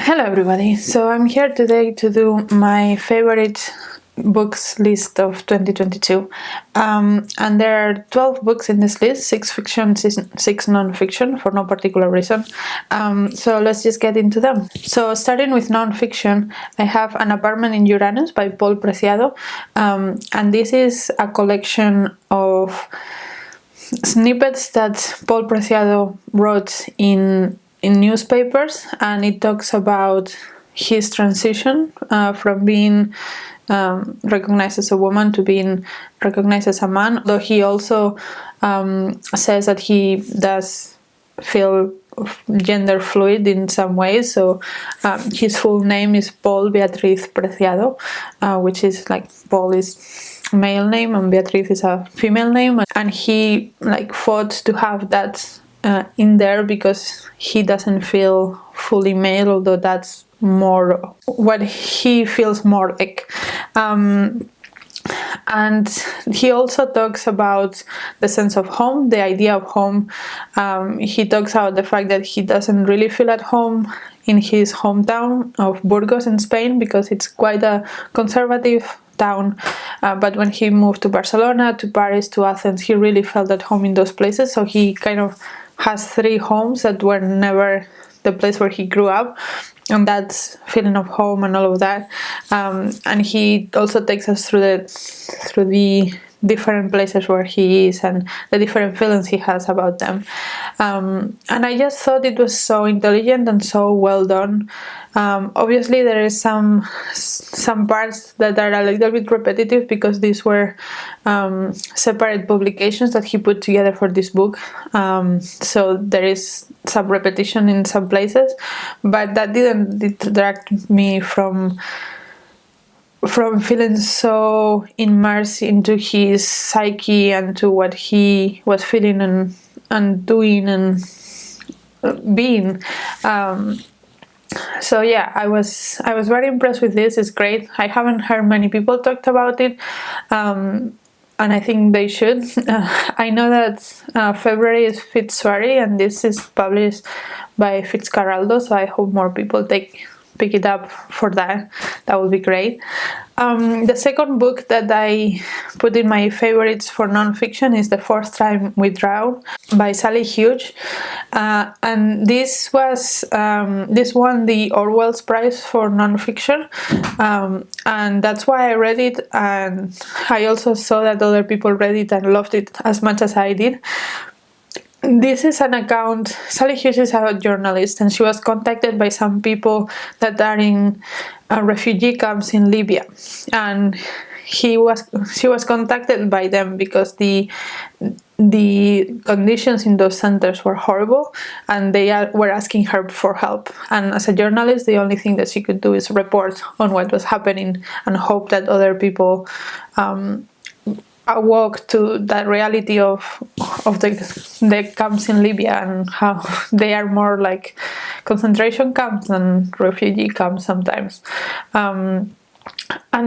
Hello everybody, so I'm here today to do my favorite books list of 2022, and there are 12 books in this list, 6 fiction, 6 non-fiction for no particular reason, so let's just get into them. So starting with non-fiction, I have An Apartment in Uranus by Paul Preciado, and this is a collection of snippets that Paul Preciado wrote in newspapers, and it talks about his transition from being recognized as a woman to being recognized as a man, though he also says that he does feel gender fluid in some ways. So his full name is Paul Beatriz Preciado, which is like Paul is male name and Beatriz is a female name, and he fought to have that in there because he doesn't feel fully male, although that's more what he feels more like. And he also talks about the sense of home, the idea of home. He talks about the fact that he doesn't really feel at home in his hometown of Burgos in Spain because it's quite a conservative town, but when he moved to Barcelona, to Paris, to Athens, he really felt at home in those places. So he kind of has 3 homes that were never the place where he grew up, and that's feeling of home and all of that. And he also takes us through the different places where he is and the different feelings he has about them. And I just thought it was so intelligent and so well done. Obviously there is some parts that are a little bit repetitive because these were separate publications that he put together for this book, so there is some repetition in some places, but that didn't detract me from feeling so immersed into his psyche and to what he was feeling and doing and being. So yeah, I was very impressed with this. It's great. I haven't heard many people talk about it, and I think they should. I know that February is Fitzroy, and this is published by Fitzcarraldo, so I hope more people pick it up for that. That would be great. The second book that I put in my favorites for non-fiction is The Fourth Time Withdrawn by Sally Hayden, and this won the Orwells Prize for non-fiction, and that's why I read it, and I also saw that other people read it and loved it as much as I did. This is an account. Sally Hayden is a journalist, and she was contacted by some people that are in refugee camps in Libya, and she was contacted by them because the conditions in those centers were horrible, and they were asking her for help. And as a journalist, the only thing that she could do is report on what was happening and hope that other people awoke to that reality of the camps in Libya and how they are more like concentration camps than refugee camps sometimes. And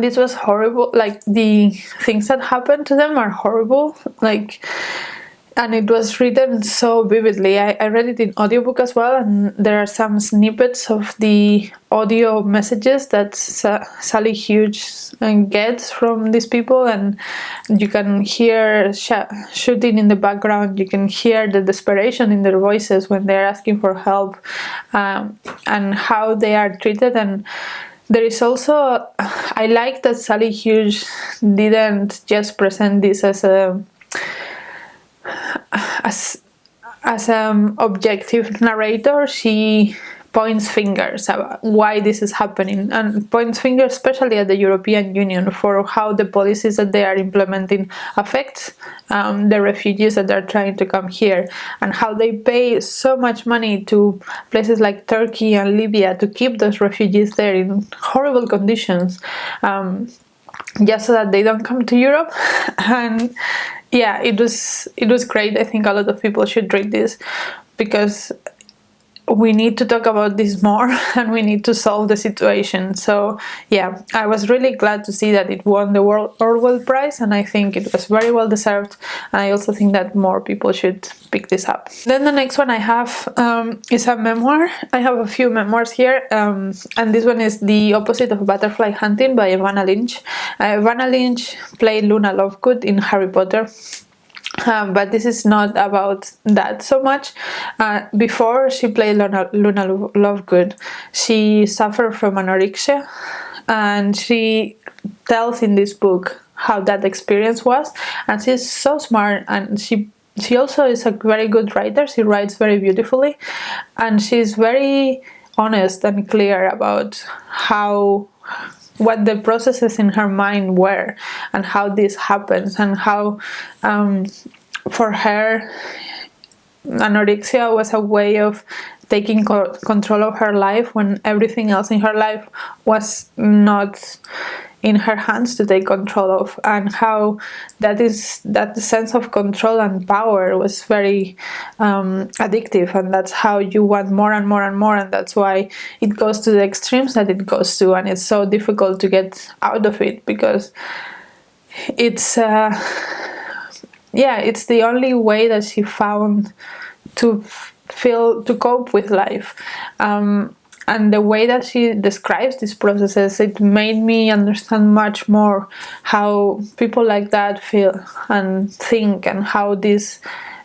this was horrible. Like, the things that happened to them are horrible. And it was written so vividly. I read it in audiobook as well, and there are some snippets of the audio messages that Sally Hayden gets from these people, and you can hear shooting in the background. You can hear the desperation in their voices when they're asking for help, and how they are treated. And there is also, I like that Sally Hayden didn't just present this as an objective narrator. She points fingers about why this is happening, and points fingers especially at the European Union for how the policies that they are implementing affect the refugees that are trying to come here, and how they pay so much money to places like Turkey and Libya to keep those refugees there in horrible conditions, just so that they don't come to Europe. And yeah, it was great. I think a lot of people should read this because we need to talk about this more and we need to solve the situation. So yeah, I was really glad to see that it won the Orwells Prize, and I think it was very well deserved, and I also think that more people should pick this up. Then the next one I have is a memoir. I have a few memoirs here, and this one is The Opposite of Butterfly Hunting by Evanna Lynch. Evanna Lynch played Luna Lovegood in Harry Potter. But this is not about that so much. Before she played Luna Lovegood, she suffered from anorexia, and she tells in this book how that experience was. And she's so smart, and she also is a very good writer. She writes very beautifully, and she's very honest and clear about what the processes in her mind were and how this happens, and how for her anorexia was a way of taking control of her life when everything else in her life was not in her hands to take control of, and how that sense of control and power was very addictive, and that's how you want more and more and more, and that's why it goes to the extremes that it goes to, and it's so difficult to get out of it, because it's it's the only way that she found to cope with life. And the way that she describes these processes, it made me understand much more how people like that feel and think, and how these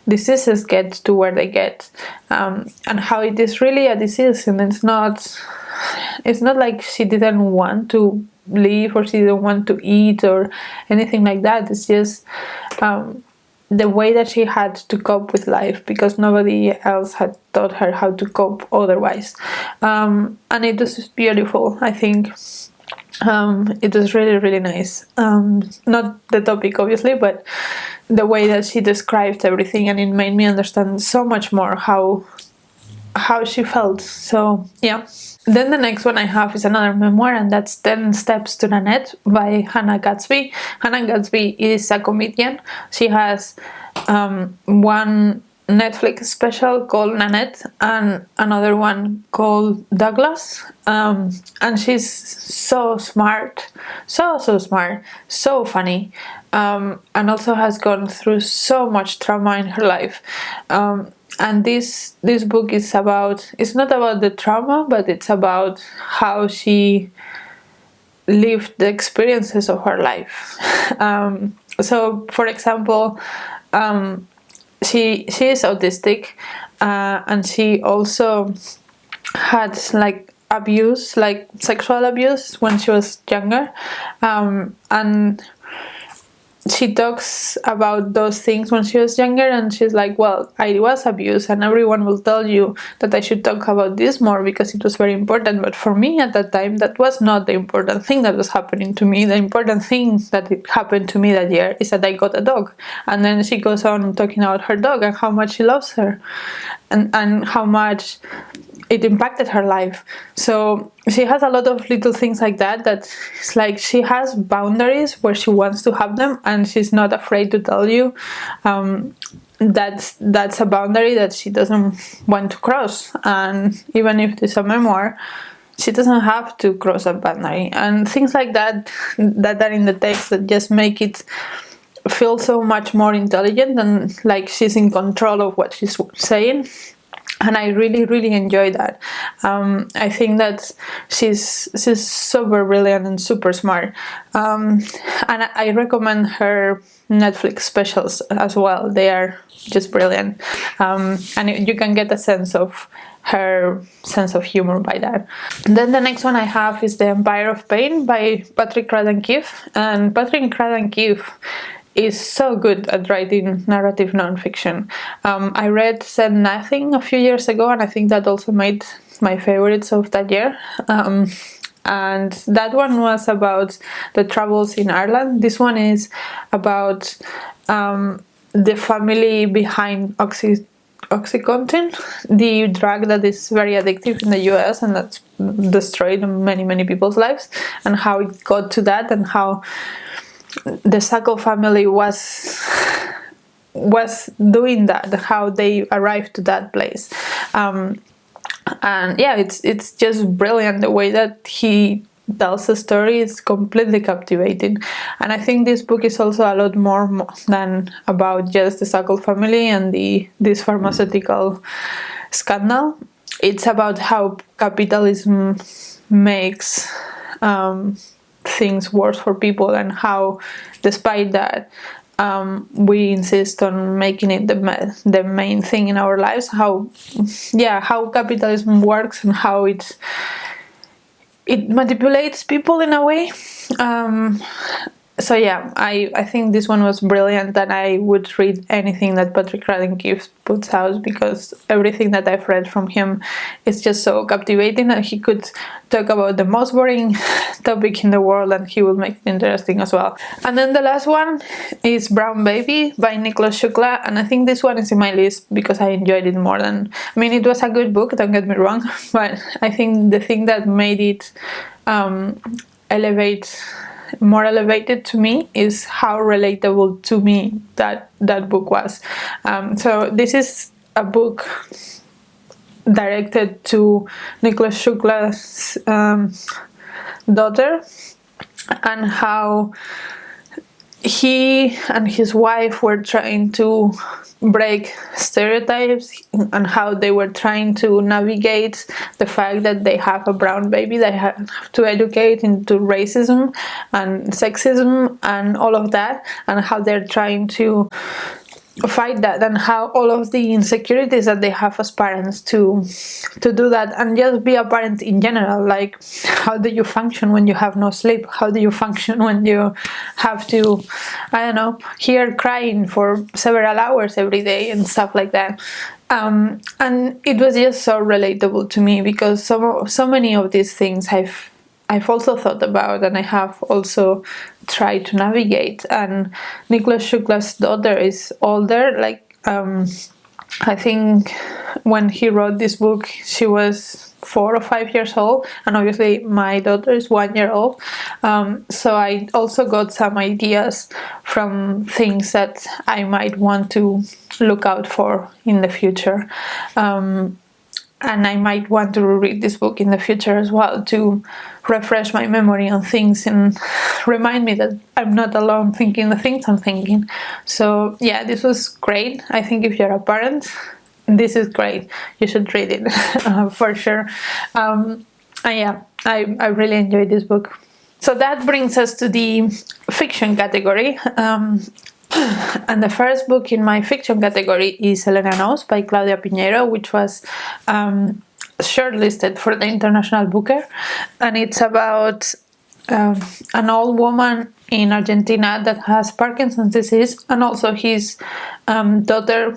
diseases get to where they get, and how it is really a disease, and it's not like she didn't want to live, or she didn't want to eat, or anything like that. It's just the way that she had to cope with life, because nobody else had taught her how to cope otherwise. And it was beautiful, I think. It was really, really nice. Not the topic, obviously, but the way that she described everything, and it made me understand so much more how she felt. So yeah. Then the next one I have is another memoir, and that's 10 Steps to Nanette by Hannah Gadsby. Hannah Gadsby is a comedian. She has one Netflix special called Nanette and another one called Douglas. And she's so smart, so smart, so funny, and also has gone through so much trauma in her life. And this book is it's not about the trauma, but it's about how she lived the experiences of her life. So, for example, she is autistic, and she also had abuse, like sexual abuse, when she was younger, and she talks about those things when she was younger, and she's like, well, I was abused, and everyone will tell you that I should talk about this more because it was very important, but for me at that time, that was not the important thing that was happening to me. The important thing that it happened to me that year is that I got a dog. And then she goes on talking about her dog and how much she loves her, and how much it impacted her life. So she has a lot of little things like that it's like she has boundaries where she wants to have them, and she's not afraid to tell you that's a boundary that she doesn't want to cross. And even if it's a memoir, she doesn't have to cross a boundary, and things like that are in the text that just make it feel so much more intelligent, and like she's in control of what she's saying. And I really, really enjoy that. I think that she's super brilliant and super smart. And I recommend her Netflix specials as well. They are just brilliant. And you can get a sense of her sense of humor by that. Then the next one I have is The Empire of Pain by Patrick Radden-Keefe. And Patrick Radden-Keefe is so good at writing narrative nonfiction. I read Said Nothing a few years ago, and I think that also made my favorites of that year. And that one was about the troubles in Ireland. This one is about the family behind Oxycontin, the drug that is very addictive in the US and that's destroyed many, many people's lives, and how it got to that, and how the Sacco family was doing that, how they arrived to that place. And yeah, it's just brilliant. The way that he tells the story is completely captivating. And I think this book is also a lot more than about just the Sokol family and this pharmaceutical scandal. It's about how capitalism makes things worse for people, and how, despite that, we insist on making it the main thing in our lives. How capitalism works, and how it manipulates people in a way. So yeah, I think this one was brilliant, and I would read anything that Patrick Radden-Keefe puts out, because everything that I've read from him is just so captivating, and he could talk about the most boring topic in the world and he will make it interesting as well. And then the last one is Brown Baby by Nikesh Shukla, and I think this one is in my list because I enjoyed it more than, I mean, it was a good book, don't get me wrong, but I think the thing that made it more elevated to me is how relatable to me that book was. So this is a book directed to Nikesh Shukla's daughter, and how he and his wife were trying to break stereotypes, and how they were trying to navigate the fact that they have a brown baby. They have to educate into racism and sexism and all of that, and how they're trying to fight that, and how all of the insecurities that they have as parents to do that, and just be a parent in general. Like, how do you function when you have no sleep? How do you function when you have to, I don't know, hear crying for several hours every day and stuff like that? And it was just so relatable to me, because so many of these things I've also thought about, and I have also tried to navigate. And Nikesh Shukla's daughter is older, like I think when he wrote this book she was 4 or 5 years old, and obviously my daughter is 1 year old. So I also got some ideas from things that I might want to look out for in the future. And I might want to reread this book in the future as well, to refresh my memory on things and remind me that I'm not alone thinking the things I'm thinking. So yeah, this was great. I think if you're a parent, this is great. You should read it for sure. And yeah, I really enjoyed this book. So that brings us to the fiction category. And the first book in my fiction category is Elena Knows by Claudia Piñeiro, which was shortlisted for the International Booker. And it's about an old woman in Argentina that has Parkinson's disease, and also his daughter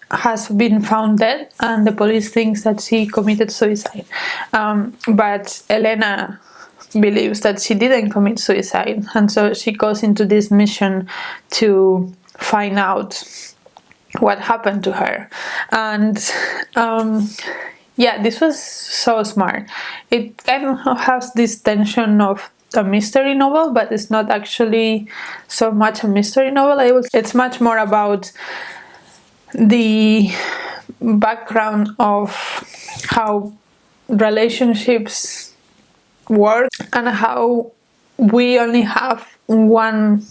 has been found dead, and the police thinks that she committed suicide. But Elena believes that she didn't commit suicide, and so she goes into this mission to find out what happened to her. And yeah, this was so smart. It kind of has this tension of a mystery novel, but it's not actually so much a mystery novel. It's much more about the background of how relationships work, and how we only have one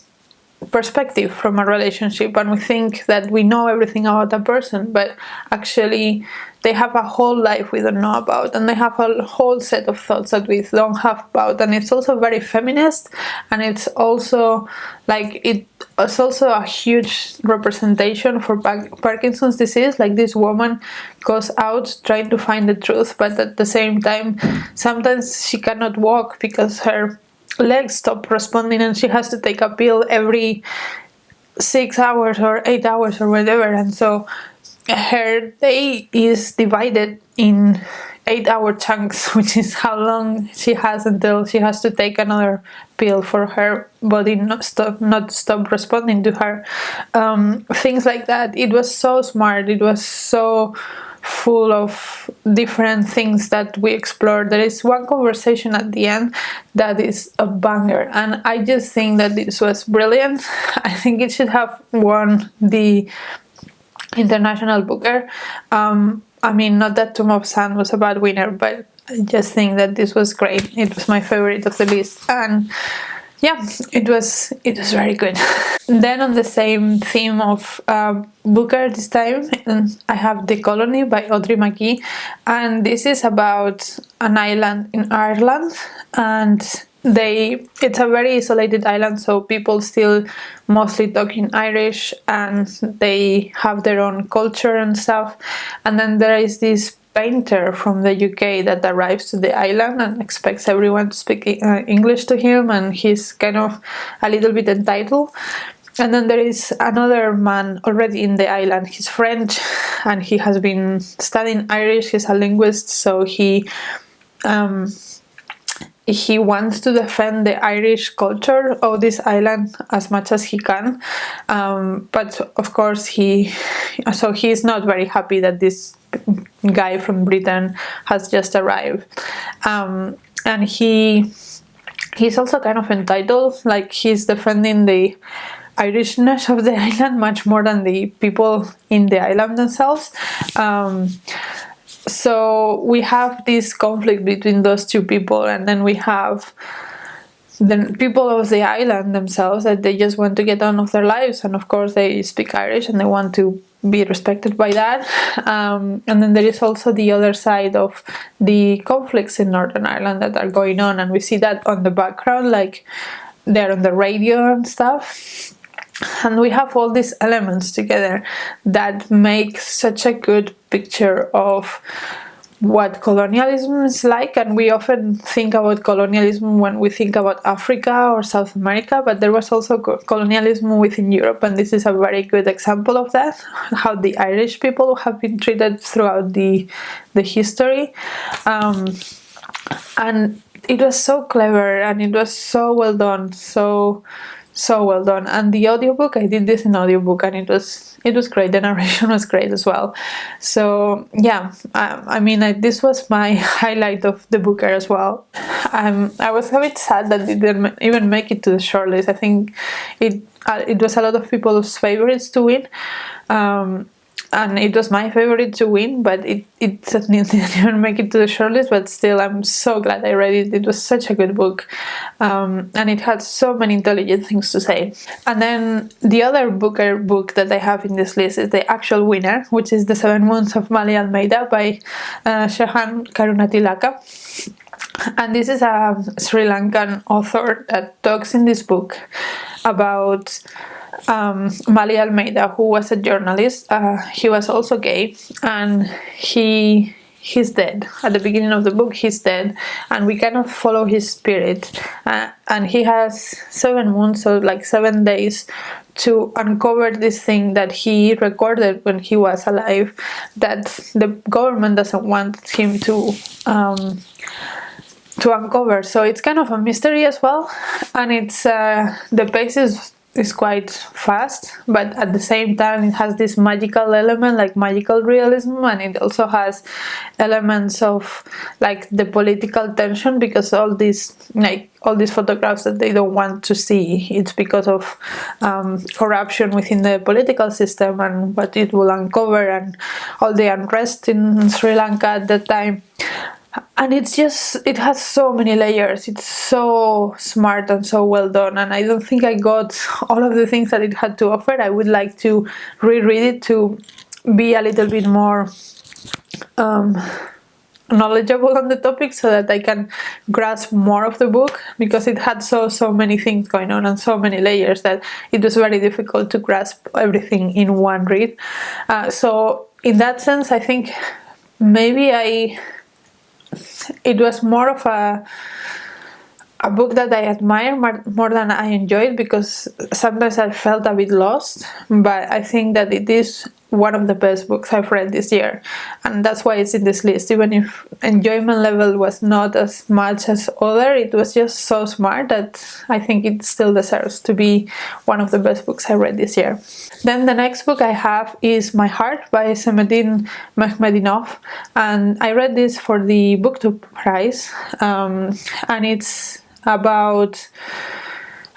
perspective from a relationship, and we think that we know everything about a person, but actually they have a whole life we don't know about, and they have a whole set of thoughts that we don't have about. And it's also very feminist, and it's also like it's also a huge representation for Parkinson's disease. Like, this woman goes out trying to find the truth, but at the same time sometimes she cannot walk because her legs stop responding, and she has to take a pill every 6 hours or 8 hours or whatever. And so her day is divided in 8-hour chunks, which is how long she has until she has to take another pill for her body not stop responding to her. Things like that. It was so smart. It was so full of different things that we explored. There is one conversation at the end that is a banger, and I just think that this was brilliant. I think it should have won the International Booker. I mean, not that Tomb of Sand was a bad winner, but I just think that this was great. It was my favorite of the list, and yeah, it was very good. Then on the same theme of Booker this time, I have The Colony by Audrey Magee, and this is about an island in Ireland, and it's a very isolated island, so people still mostly talk in Irish, and they have their own culture and stuff. And then there is this painter from the UK that arrives to the island and expects everyone to speak English to him, and he's kind of a little bit entitled. And then there is another man already in the island. He's French, and he has been studying Irish. He's a linguist, so he wants to defend the Irish culture of this island as much as he can. But of course, he's not very happy that this guy from Britain has just arrived. And he's also kind of entitled, like he's defending the Irishness of the island much more than the people in the island themselves. So we have this conflict between those two people, and then we have the people of the island themselves that they just want to get on with their lives, and of course they speak Irish and they want to be respected by that. And then there is also the other side of the conflicts in Northern Ireland that are going on, and we see that on the background, like they're on the radio and stuff. And we have all these elements together that make such a good picture of what colonialism is like. And we often think about colonialism when we think about Africa or South America, but there was also colonialism within Europe, and this is a very good example of that, how the Irish people have been treated throughout the history. And it was so clever, and it was so well done, so well done. And the audiobook, I did this in audiobook, and it was great. The narration was great as well. So yeah, I mean, this was my highlight of the Booker as well. I was a bit sad that it didn't even make it to the shortlist. I think it was a lot of people's favorites to win. And it was my favorite to win, but it certainly didn't even make it to the shortlist. But still, I'm so glad I read it. It was such a good book, and it had so many intelligent things to say. And then the other Booker book that I have in this list is the actual winner, which is The 7 Moons of Mali Almeida by Shehan Karunatilaka. And this is a Sri Lankan author that talks in this book about Mali Almeida, who was a journalist. He was also gay, and he's dead. At the beginning of the book, he's dead, and we kind of follow his spirit. And he has 7 moons, so like 7 days, to uncover this thing that he recorded when he was alive, that the government doesn't want him to uncover. So it's kind of a mystery as well, and it's the pace is quite fast, but at the same time it has this magical element, like magical realism, and it also has elements of like the political tension, because all these photographs that they don't want to see, it's because of corruption within the political system and what it will uncover, and all the unrest in Sri Lanka at that time. And it has so many layers. It's so smart and so well done, and I don't think I got all of the things that it had to offer. I would like to reread it to be a little bit more knowledgeable on the topic, so that I can grasp more of the book, because it had so many things going on and so many layers that it was very difficult to grasp everything in one read. So in that sense, I think maybe it was more of a book that I admire more than I enjoyed, because sometimes I felt a bit lost. But I think that it is one of the best books I've read this year, and that's why it's in this list. Even if enjoyment level was not as much as other, it was just so smart that I think it still deserves to be one of the best books I read this year. Then the next book I have is My Heart by Semezdin Mehmedinov, and I read this for the Booktube prize, and it's about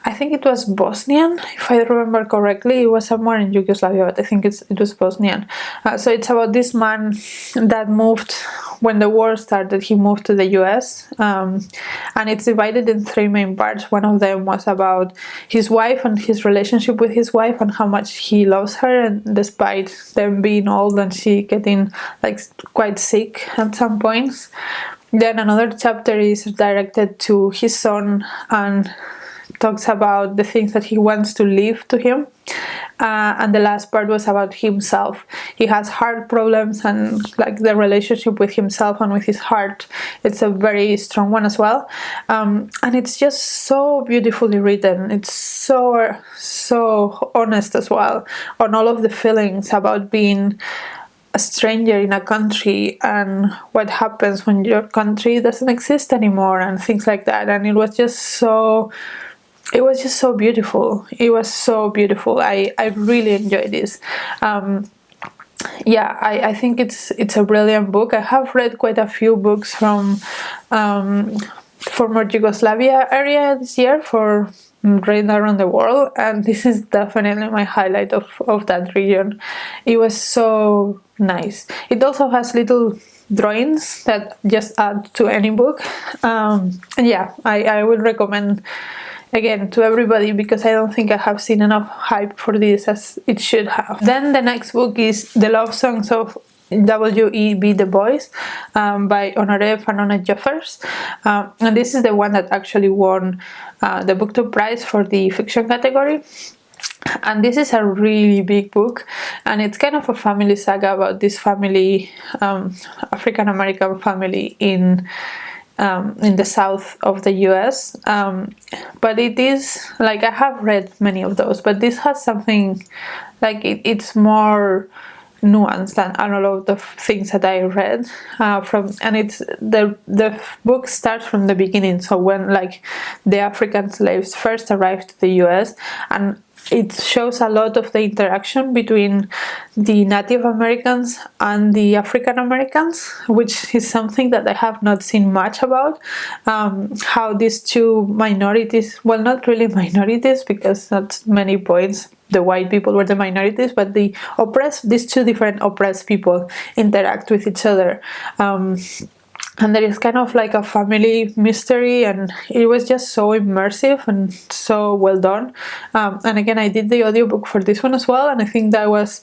I think it was Bosnian, if I remember correctly. It was somewhere in Yugoslavia, but I think it was Bosnian. So it's about this man that moved, when the war started, he moved to the US. And it's divided in 3 main parts. One of them was about his wife and his relationship with his wife and how much he loves her, and despite them being old and she getting like quite sick at some points. Then another chapter is directed to his son and talks about the things that he wants to leave to him. And the last part was about himself. He has heart problems, and like the relationship with himself and with his heart, it's a very strong one as well. And it's just so beautifully written. It's so honest as well on all of the feelings about being a stranger in a country and what happens when your country doesn't exist anymore and things like that. And it was just so beautiful. It was so beautiful. I really enjoyed this. I think it's a brilliant book. I have read quite a few books from former Yugoslavia area this year for reading around the world, and this is definitely my highlight of that region. It was so nice. It also has little drawings that just add to any book. I would recommend again to everybody, because I don't think I have seen enough hype for this as it should have. Then the next book is The Love Songs of W.E.B. the Bois by Honoree Fannone Jeffers, and this is the one that actually won the BookTube prize for the fiction category. And this is a really big book, and it's kind of a family saga about this family, African American family in the south of the US, but it is like, I have read many of those, but this has something like it's more nuanced than a lot of the things that I read and it's the book starts from the beginning, so when like the African slaves first arrived to the US, and it shows a lot of the interaction between the Native Americans and the African Americans, which is something that I have not seen much about. How these two minorities, well, not really minorities, because at many points the white people were the minorities, but these two different oppressed people interact with each other. And there is kind of like a family mystery, and it was just so immersive and so well done. And again, I did the audiobook for this one as well, and I think that was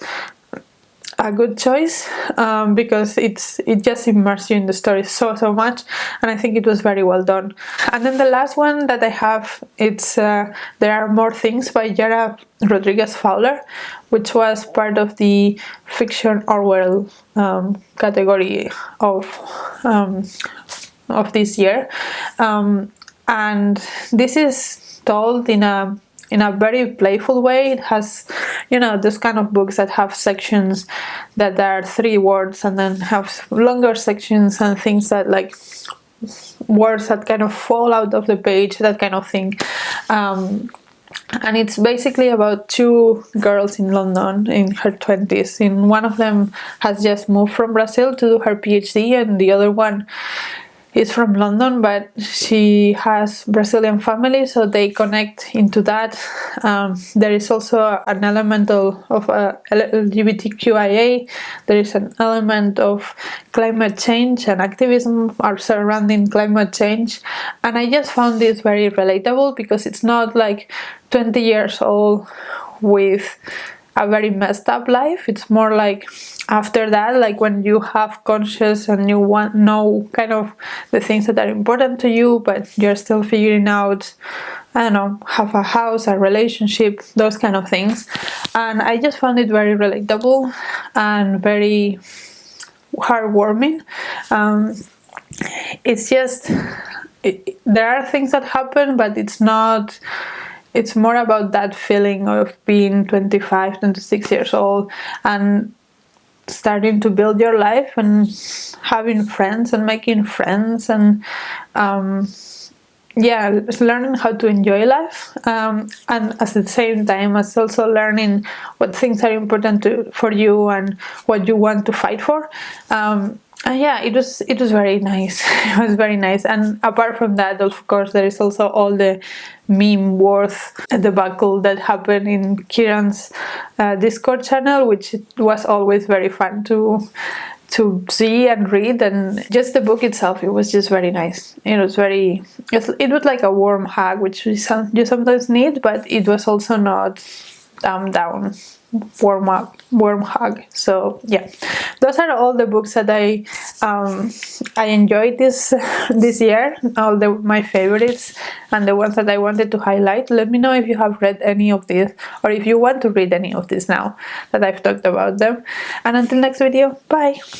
a good choice because it just immerses you in the story so much, and I think it was very well done. And then the last one that I have, it's There Are More Things by Yara Rodrigues Fowler, which was part of the fiction Orwell category of this year, and this is told in a very playful way. It has, those kind of books that have sections that are 3 words and then have longer sections and things that like words that kind of fall out of the page, that kind of thing. And it's basically about 2 girls in London in her 20s. And one of them has just moved from Brazil to do her PhD, and the other one is from London, but she has Brazilian family, so they connect into that. There is also an element of LGBTQIA. There is an element of climate change and activism are surrounding climate change. And I just found this very relatable, because it's not like 20 years old with a very messed up life. It's more like after that, like when you have conscious and you know kind of the things that are important to you, but you're still figuring out, I don't know, have a house, a relationship, those kind of things. And I just found it very relatable and very heartwarming. It's just, there are things that happen, but it's not. It's more about that feeling of being 25, 26 years old and starting to build your life and having friends and making friends and yeah, learning how to enjoy life, and at the same time as also learning what things are important for you and what you want to fight for. And yeah, it was very nice. It was very nice. And apart from that, of course, there is also all the meme worth debacle that happened in Kieran's Discord channel, which was always very fun to see and read. And just the book itself, it was just very nice. It was like a warm hug, which you sometimes need, but it was also not down warm hug. So yeah, those are all the books that I enjoyed this year, all my favorites and the ones that I wanted to highlight. Let me know if you have read any of these, or if you want to read any of these now that I've talked about them. And until next video, bye.